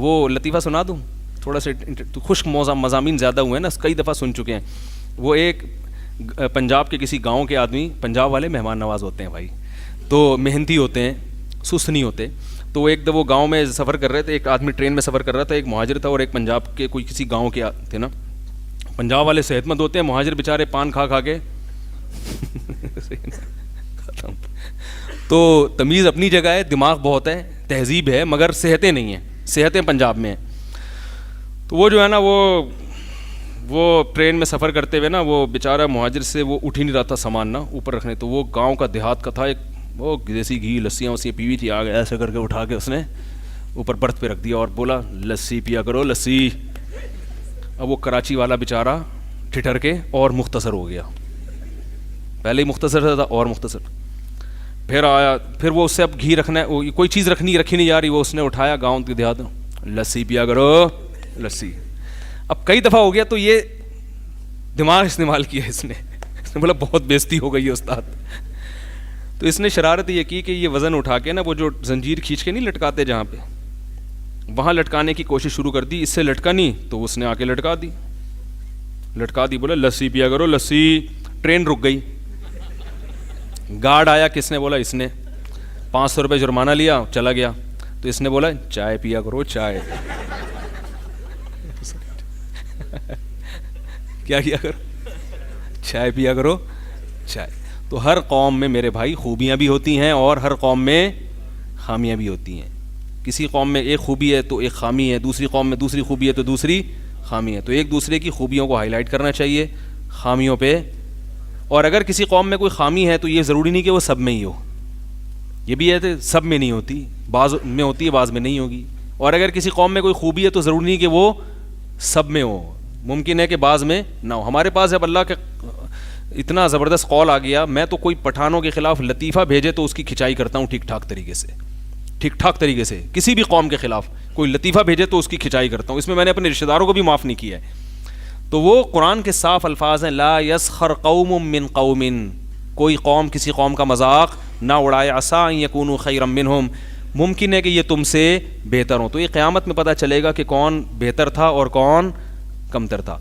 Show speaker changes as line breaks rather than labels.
وہ لطیفہ سنا دوں تھوڑا سا, خشک مضامین زیادہ ہوئے ہیں نا, کئی دفعہ سن چکے ہیں. وہ ایک پنجاب کے کسی گاؤں کے آدمی, پنجاب والے مہمان نواز ہوتے ہیں بھائی, تو محنتی ہوتے ہیں, سست نہیں ہوتے. تو ایک دفعہ وہ گاؤں میں سفر کر رہے تھے, ایک آدمی ٹرین میں سفر کر رہا تھا, ایک مہاجر تھا اور ایک پنجاب کے کوئی کسی گاؤں کے تھے نا. پنجاب والے صحت مند ہوتے ہیں, مہاجر بیچارے پان کھا کھا کے ختم. تو تمیز اپنی جگہ ہے, دماغ بہت ہے, تہذیب ہے, مگر صحتیں نہیں ہیں, صحتیں پنجاب میں ہیں. تو وہ جو ہے نا وہ ٹرین میں سفر کرتے ہوئے نا, وہ بیچارہ مہاجر سے وہ اٹھ ہی نہیں رہا تھا سامان نا اوپر رکھنے. تو وہ گاؤں کا دیہات کا تھا, ایک وہ دیسی گھی لسیاں وسیاں پی ہوئی تھی, آ گیا ایسے کر کے اٹھا کے اس نے اوپر برتھ پہ رکھ دیا اور بولا لسی پیا کرو لسی. اب وہ کراچی والا بیچارہ ٹھٹر کے اور مختصر ہو گیا, پہلے ہی مختصر تھا اور مختصر. پھر آیا, پھر وہ اس سے اب گھی رکھنا ہے, کوئی چیز رکھی نہیں جا رہی, وہ اس نے اٹھایا گاؤں کے دیہات, لسی پیا کرو لسی. اب کئی دفعہ ہو گیا تو یہ دماغ استعمال کیا اس نے بولا بہت بےزتی ہو گئی ہے استاد. تو اس نے شرارت یہ کی کہ یہ وزن اٹھا کے نا, وہ جو زنجیر کھینچ کے نہیں لٹکاتے جہاں پہ, وہاں لٹکانے کی کوشش شروع کر دی. اس سے لٹکا نہیں تو اس نے آ کے لٹکا دی, بولا لسی پیا کرو لسی. ٹرین رک گئی, گارڈ آیا, کس نے بولا اس نے, 500 روپے جرمانہ لیا, چلا گیا. تو اس نے بولا چائے پیا کرو چائے. کیا کیا کرو, چائے پیا کرو چائے. تو ہر قوم میں میرے بھائی خوبیاں بھی ہوتی ہیں اور ہر قوم میں خامیاں بھی ہوتی ہیں. کسی قوم میں ایک خوبی ہے تو ایک خامی ہے, دوسری قوم میں دوسری خوبی ہے تو دوسری خامی ہے. تو ایک دوسرے کی خوبیوں کو ہائی لائٹ کرنا چاہیے, خامیوں پہ. اور اگر کسی قوم میں کوئی خامی ہے تو یہ ضروری نہیں کہ وہ سب میں ہی ہو, یہ بھی ہے کہ سب میں نہیں ہوتی, بعض میں ہوتی ہے بعض میں نہیں ہوگی. اور اگر کسی قوم میں کوئی خوبی ہے تو ضروری نہیں کہ وہ سب میں ہو, ممکن ہے کہ بعض میں نہ ہو. ہمارے پاس جب اللہ کے اتنا زبردست قول آ گیا, میں تو کوئی پٹھانوں کے خلاف لطیفہ بھیجے تو اس کی کھچائی کرتا ہوں ٹھیک ٹھاک طریقے سے. کسی بھی قوم کے خلاف کوئی لطیفہ بھیجے تو اس کی کھچائی کرتا ہوں. اس میں میں نے اپنے رشتہ داروں کو بھی معاف نہیں کیا ہے. تو وہ قرآن کے صاف الفاظ ہیں, لا یسخر قوم من قوم, کوئی قوم کسی قوم کا مذاق نہ اڑائے, عسیٰ ان یکونوا خیرا منہم, ممکن ہے کہ یہ تم سے بہتر ہوں. تو یہ قیامت میں پتہ چلے گا کہ کون بہتر تھا اور کون کمتر تھا.